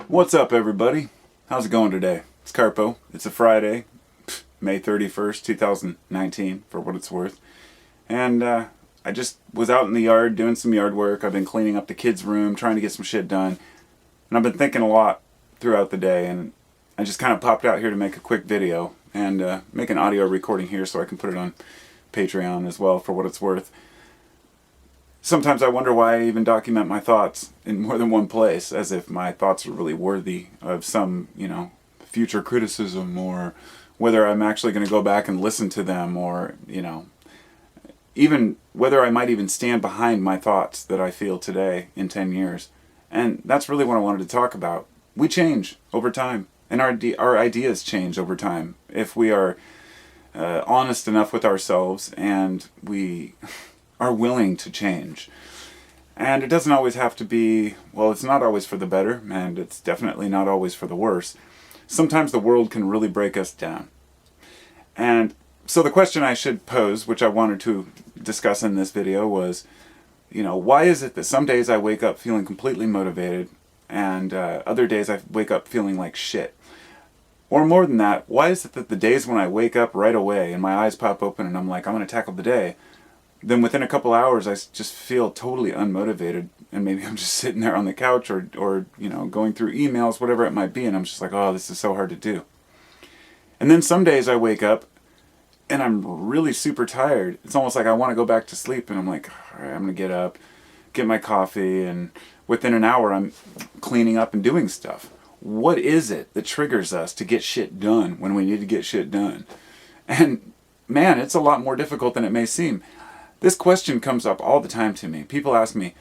What's up, everybody? How's it going today? It's Carpo. It's a Friday, May 31st, 2019, for what it's worth. And I just was out in the yard doing some yard work. I've been cleaning up the kids' room, trying to get some shit done. And I've been thinking a lot throughout the day, and I just kind of popped out here to make a quick video and make an audio recording here so I can put it on Patreon as well, for what it's worth. Sometimes I wonder why I even document my thoughts in more than one place, as if my thoughts are really worthy of some, future criticism, or whether I'm actually going to go back and listen to them, or, even whether I might even stand behind my thoughts that I feel today in 10 years. And that's really what I wanted to talk about. We change over time, and our ideas change over time if we are honest enough with ourselves and we are willing to change. And it doesn't always have to be, well, it's not always for the better, and it's definitely not always for the worse. Sometimes the world can really break us down. And so the question I should pose, which I wanted to discuss in this video, was, why is it that some days I wake up feeling completely motivated, and other days I wake up feeling like shit? Or more than that, why is it that the days when I wake up right away and my eyes pop open and I'm like, I'm going to tackle the day, then within a couple hours I just feel totally unmotivated, and maybe I'm just sitting there on the couch or going through emails, whatever it might be, and I'm just like, oh, this is so hard to do. And then some days I wake up and I'm really super tired. It's almost like I want to go back to sleep, and I'm like, all right, I'm going to get up, get my coffee, and within an hour I'm cleaning up and doing stuff. What is it that triggers us to get shit done when we need to get shit done? And man, it's a lot more difficult than it may seem. This question comes up all the time to me. People ask me,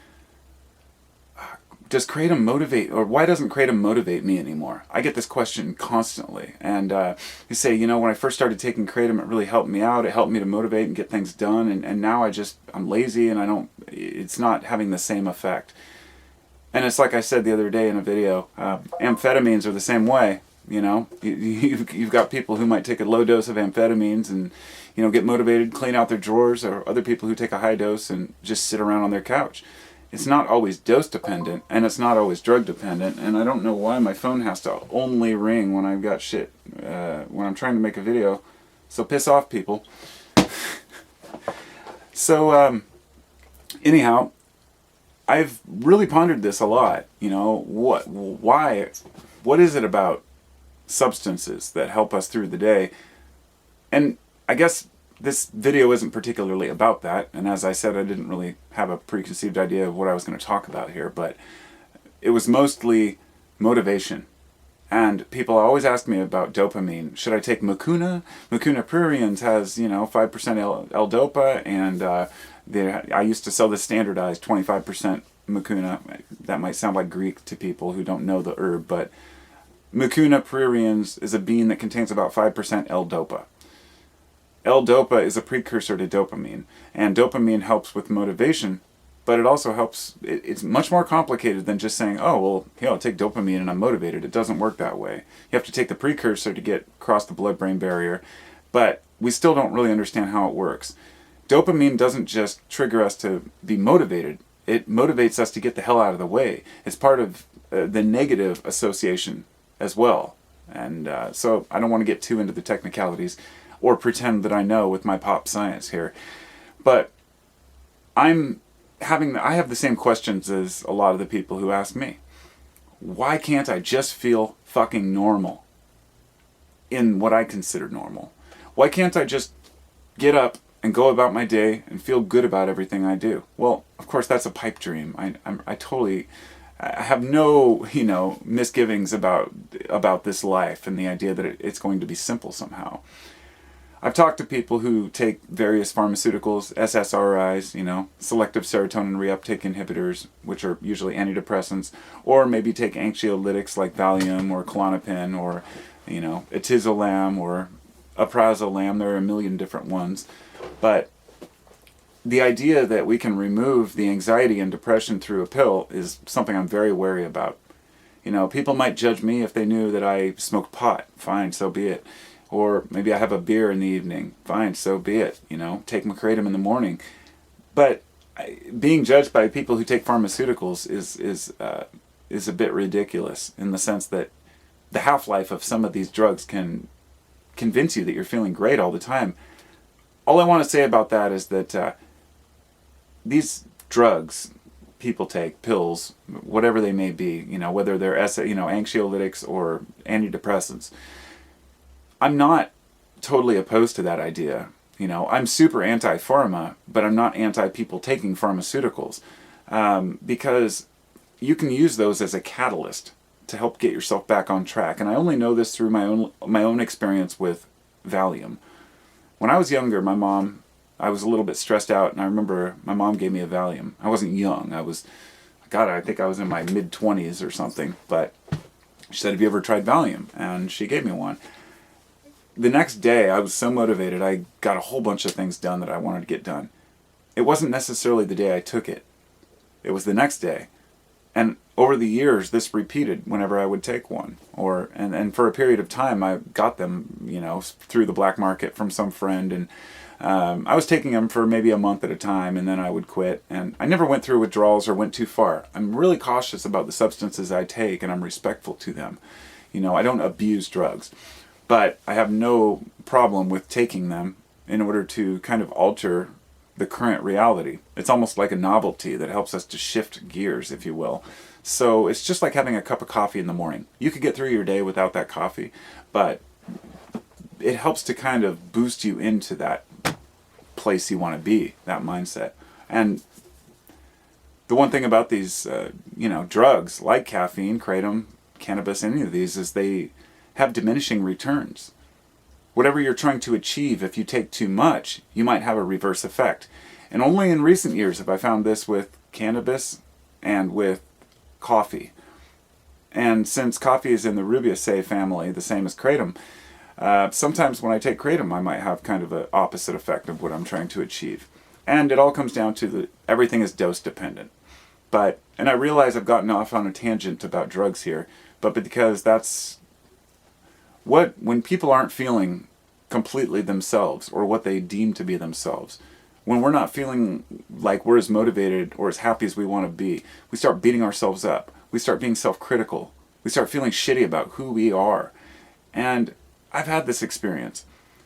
does Kratom motivate, or why doesn't Kratom motivate me anymore? I get this question constantly. And you say, when I first started taking Kratom, it really helped me out. It helped me to motivate and get things done. And now I'm lazy, and it's not having the same effect. And it's like I said the other day in a video, amphetamines are the same way. You've got people who might take a low dose of amphetamines and, get motivated, clean out their drawers, or other people who take a high dose and just sit around on their couch. It's not always dose dependent, and it's not always drug dependent, and I don't know why my phone has to only ring when I've got shit, when I'm trying to make a video. So piss off, people. So, anyhow, I've really pondered this a lot. What is it about substances that help us through the day? And I guess this video isn't particularly about that, and as I said, I didn't really have a preconceived idea of what I was going to talk about here, but it was mostly motivation. And people always ask me about dopamine. Should I take Mucuna? Mucuna pruriens has, 5% l-dopa, and I used to sell the standardized 25% Mucuna. That might sound like Greek to people who don't know the herb, but Mucuna pruriens is a bean that contains about 5% l-dopa. L-dopa is a precursor to dopamine, and dopamine helps with motivation, but it also helps, it's much more complicated than just saying, oh, well, I'll take dopamine and I'm motivated. It doesn't work that way. You have to take the precursor to get across the blood-brain barrier, but we still don't really understand how it works. Dopamine doesn't just trigger us to be motivated. It motivates us to get the hell out of the way. It's part of the negative association as well. And so I don't want to get too into the technicalities or pretend that I know with my pop science here. But I have the same questions as a lot of the people who ask me. Why can't I just feel fucking normal in what I consider normal? Why can't I just get up and go about my day and feel good about everything I do? Well, of course, that's a pipe dream. I have no, misgivings about this life and the idea that it's going to be simple somehow. I've talked to people who take various pharmaceuticals, SSRIs, selective serotonin reuptake inhibitors, which are usually antidepressants, or maybe take anxiolytics like Valium or Klonopin or, Atizolam or Aprazolam. There are a million different ones. But the idea that we can remove the anxiety and depression through a pill is something I'm very wary about. People might judge me if they knew that I smoked pot. Fine, so be it. Or maybe I have a beer in the evening. Fine, so be it. Take my Kratom in the morning. But being judged by people who take pharmaceuticals is is a bit ridiculous in the sense that the half-life of some of these drugs can convince you that you're feeling great all the time. All I want to say about that is that these drugs people take, pills, whatever they may be, whether they're anxiolytics or antidepressants, I'm not totally opposed to that idea. I'm super anti-pharma, but I'm not anti-people taking pharmaceuticals, because you can use those as a catalyst to help get yourself back on track. And I only know this through my own experience with Valium. When I was younger, I was a little bit stressed out, and I remember my mom gave me a Valium. I wasn't young. I think I was in my mid-20s or something, but she said, "Have you ever tried Valium?" And she gave me one. The next day, I was so motivated, I got a whole bunch of things done that I wanted to get done. It wasn't necessarily the day I took it. It was the next day. And over the years, this repeated whenever I would take one. And for a period of time, I got them, through the black market from some friend. And I was taking them for maybe a month at a time, and then I would quit. And I never went through withdrawals or went too far. I'm really cautious about the substances I take, and I'm respectful to them. I don't abuse drugs. But I have no problem with taking them in order to kind of alter the current reality. It's almost like a novelty that helps us to shift gears, if you will. So it's just like having a cup of coffee in the morning. You could get through your day without that coffee, but it helps to kind of boost you into that place you want to be, that mindset. And the one thing about these, drugs like caffeine, kratom, cannabis, any of these, is they have diminishing returns. Whatever you're trying to achieve, if you take too much, you might have a reverse effect. And only in recent years have I found this with cannabis and with coffee. And since coffee is in the Rubiaceae family, the same as kratom, sometimes when I take kratom, I might have kind of an opposite effect of what I'm trying to achieve. And it all comes down to everything is dose dependent. And I realize I've gotten off on a tangent about drugs here, but because that's when people aren't feeling completely themselves, or what they deem to be themselves, when we're not feeling like we're as motivated or as happy as we want to be, we start beating ourselves up. We start being self-critical. We start feeling shitty about who we are. And I've had this experience.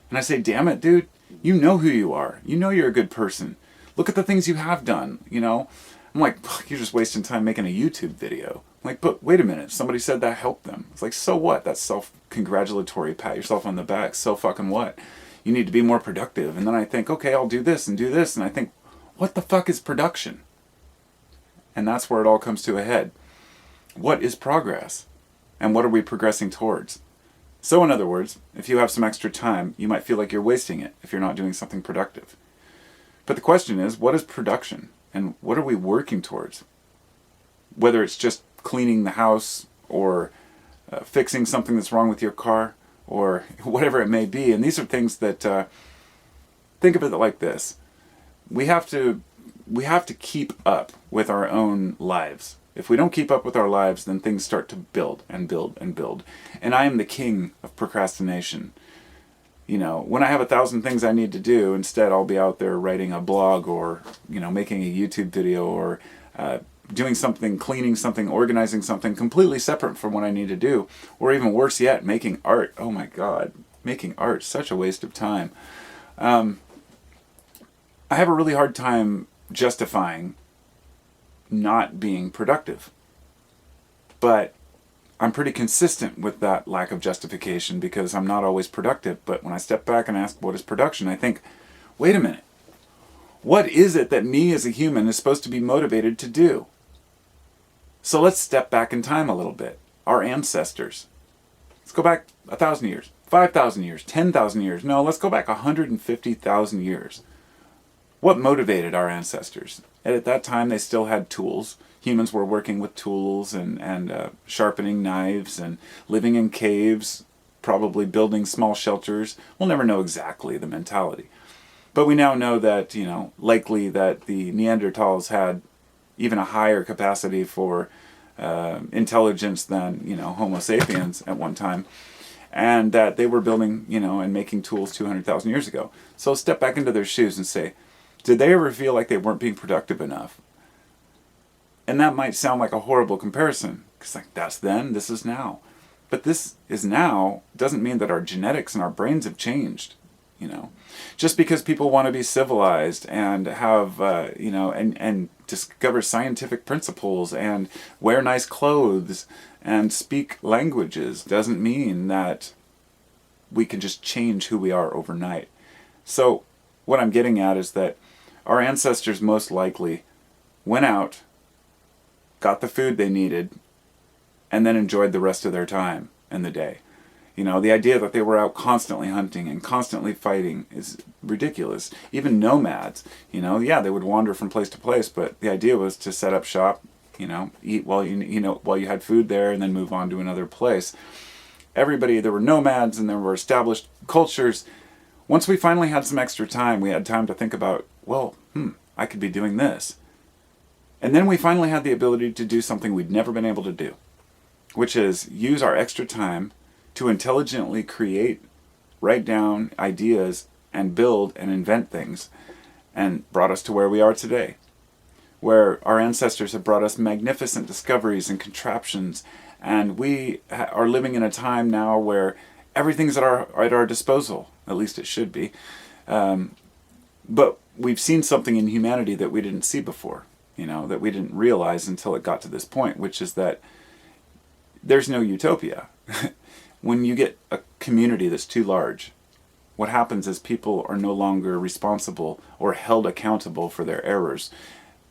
And I say, damn it, dude, you know who you are. You know you're a good person. Look at the things you have done, I'm like, you're just wasting time making a YouTube video. I'm like, but wait a minute, somebody said that helped them. It's like, so what? That's self-congratulatory, pat yourself on the back. So fucking what? You need to be more productive. And then I think, okay, I'll do this. And I think, what the fuck is production? And that's where it all comes to a head. What is progress? And what are we progressing towards? So in other words, if you have some extra time, you might feel like you're wasting it if you're not doing something productive. But the question is, what is production? And what are we working towards? Whether it's just cleaning the house, or fixing something that's wrong with your car, or whatever it may be. And these are things that, think of it like this. We have to keep up with our own lives. If we don't keep up with our lives, then things start to build and build and build. And I am the king of procrastination. When I have 1,000 things I need to do, instead I'll be out there writing a blog, or, making a YouTube video, or doing something, cleaning something, organizing something completely separate from what I need to do. Or even worse yet, making art. Oh my God, making art, such a waste of time. I have a really hard time justifying not being productive. But I'm pretty consistent with that lack of justification, because I'm not always productive. But when I step back and ask what is production, I think, wait a minute. What is it that me as a human is supposed to be motivated to do? So let's step back in time a little bit. Our ancestors. Let's go back 1,000 years, 5,000 years, 10,000 years. No, let's go back 150,000 years. What motivated our ancestors? And at that time, they still had tools. Humans were working with tools and sharpening knives and living in caves, probably building small shelters. We'll never know exactly the mentality. But we now know that, likely that the Neanderthals had even a higher capacity for intelligence than, Homo sapiens at one time. And that they were building, and making tools 200,000 years ago. So step back into their shoes and say, did they ever feel like they weren't being productive enough? And that might sound like a horrible comparison, because like, that's then, this is now. But this is now doesn't mean that our genetics and our brains have changed, you know. Just because people want to be civilized and have, you know, and discover scientific principles and wear nice clothes and speak languages doesn't mean that we can just change who we are overnight. So what I'm getting at is that our ancestors most likely went out, got the food they needed, and then enjoyed the rest of their time in the day. You know, the idea that they were out constantly hunting and constantly fighting is ridiculous. Even nomads, you know, yeah, they would wander from place to place, but the idea was to set up shop, you know, eat while while you had food there, and then move on to another place. Everybody, there were nomads and there were established cultures. Once we finally had some extra time, we had time to think about, well, I could be doing this. And then we finally had the ability to do something we'd never been able to do, which is use our extra time to intelligently create, write down ideas, and build and invent things, and brought us to where we are today, where our ancestors have brought us magnificent discoveries and contraptions, and we are living in a time now where everything's at our disposal, at least it should be, but we've seen something in humanity that we didn't see before, you know, that we didn't realize until it got to this point, which is that there's no utopia. When you get a community that's too large, what happens is people are no longer responsible or held accountable for their errors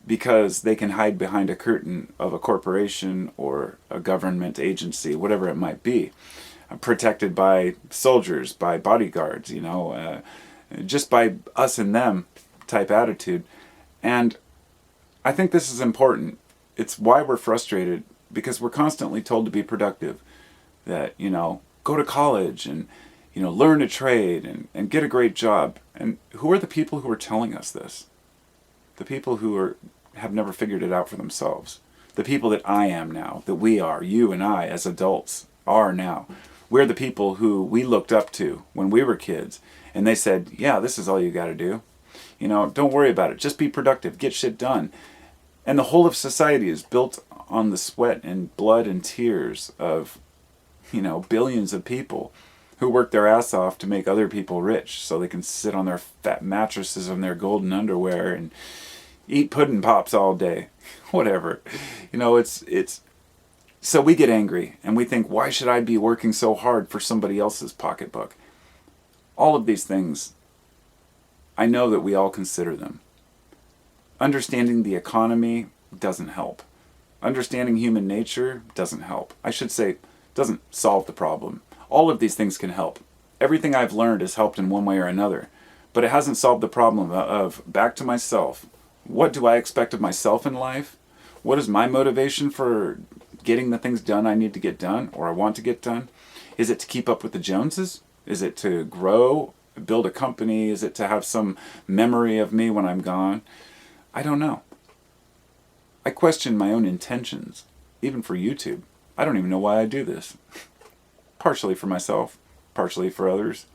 because they can hide behind a curtain of a corporation or a government agency, whatever it might be, protected by soldiers, by bodyguards, you know, just by us and them type attitude. And I think this is important. It's why we're frustrated, because we're constantly told to be productive. That, you know, go to college and, you know, learn a trade and get a great job. And who are the people who are telling us this? The people who have never figured it out for themselves. The people that I am now, that we are, you and I as adults are now. We're the people who we looked up to when we were kids. And they said, yeah, this is all you got to do. You know, don't worry about it. Just be productive. Get shit done. And the whole of society is built on the sweat and blood and tears of, you know, billions of people who work their ass off to make other people rich so they can sit on their fat mattresses and their golden underwear and eat pudding pops all day. Whatever. You know, it's so we get angry and we think, why should I be working so hard for somebody else's pocketbook? All of these things, I know that we all consider them. Understanding the economy doesn't help. Understanding human nature doesn't help. I should say, doesn't solve the problem. All of these things can help. Everything I've learned has helped in one way or another, but it hasn't solved the problem of back to myself. What do I expect of myself in life? What is my motivation for getting the things done I need to get done or I want to get done? Is it to keep up with the Joneses? Is it to grow, build a company? Is it to have some memory of me when I'm gone? I don't know. I question my own intentions, even for YouTube. I don't even know why I do this. Partially for myself, partially for others,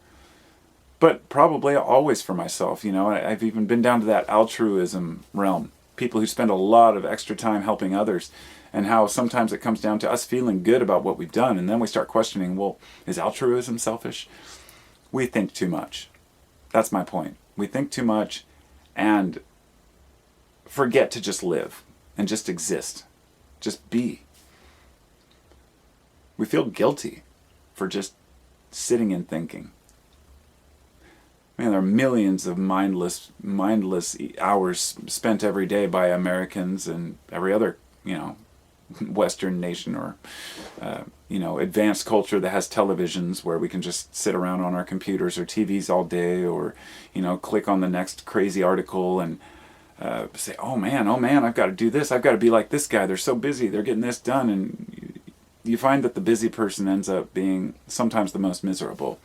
but probably always for myself. You know, I've even been down to that altruism realm. People who spend a lot of extra time helping others, and how sometimes it comes down to us feeling good about what we've done, and then we start questioning, well, is altruism selfish? We think too much. That's my point. We think too much and forget to just live and just exist. Just be. We feel guilty for just sitting and thinking. Man, there are millions of mindless hours spent every day by Americans and every other, you know, Western nation or, you know, advanced culture that has televisions where we can just sit around on our computers or TVs all day, or, you know, click on the next crazy article and say, oh man, I've got to do this. I've got to be like this guy. They're so busy. They're getting this done. And you find that the busy person ends up being sometimes the most miserable.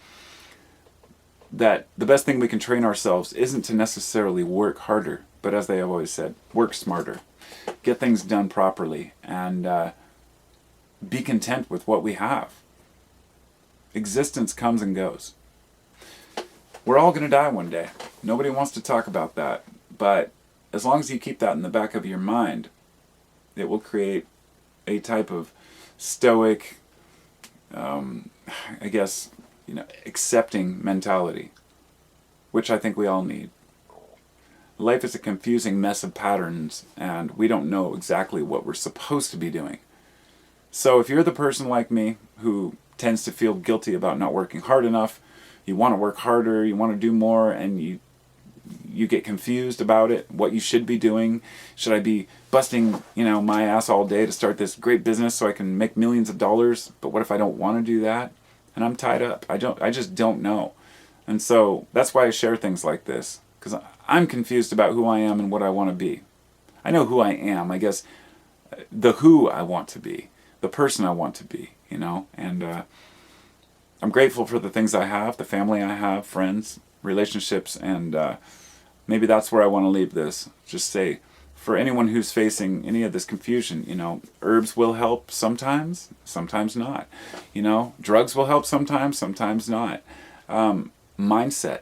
That the best thing we can train ourselves isn't to necessarily work harder, but as they have always said, work smarter. Get things done properly and be content with what we have. Existence comes and goes. We're all going to die one day. Nobody wants to talk about that, but as long as you keep that in the back of your mind, It will create a type of stoic, I guess, accepting mentality, which I think we all need. Life is a confusing mess of patterns, and we don't know exactly what we're supposed to be doing. So if you're the person like me who tends to feel guilty about not working hard enough, you want to work harder, you want to do more, and you get confused about it, what you should be doing. Should I be busting, my ass all day to start this great business so I can make millions of dollars? But what if I don't want to do that? And I'm tied up. I just don't know. And so that's why I share things like this, because I'm confused about who I am and what I want to be. I know who I am, I guess, the who I want to be, the person I want to be, and I'm grateful for the things I have, the family I have, friends, relationships, and maybe that's where I want to leave this. Just say, for anyone who's facing any of this confusion, herbs will help sometimes, sometimes not. Drugs will help sometimes, sometimes not. Mindset,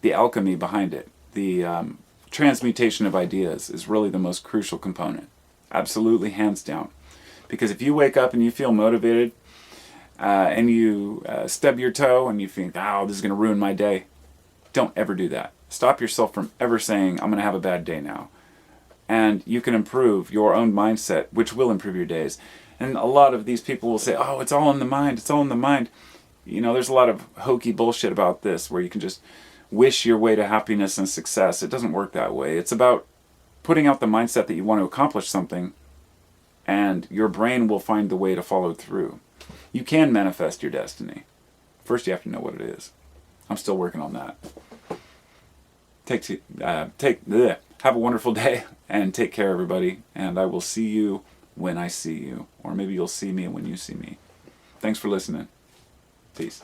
the alchemy behind it, the transmutation of ideas is really the most crucial component. Absolutely, hands down. Because if you wake up and you feel motivated, and you stub your toe and you think, this is going to ruin my day, don't ever do that. Stop yourself from ever saying, I'm going to have a bad day now. And you can improve your own mindset, which will improve your days. And a lot of these people will say, it's all in the mind, it's all in the mind. There's a lot of hokey bullshit about this, where you can just wish your way to happiness and success. It doesn't work that way. It's about putting out the mindset that you want to accomplish something, and your brain will find the way to follow through. You can manifest your destiny. First, you have to know what it is. I'm still working on that. Have a wonderful day, and take care, everybody. And I will see you when I see you. Or maybe you'll see me when you see me. Thanks for listening. Peace.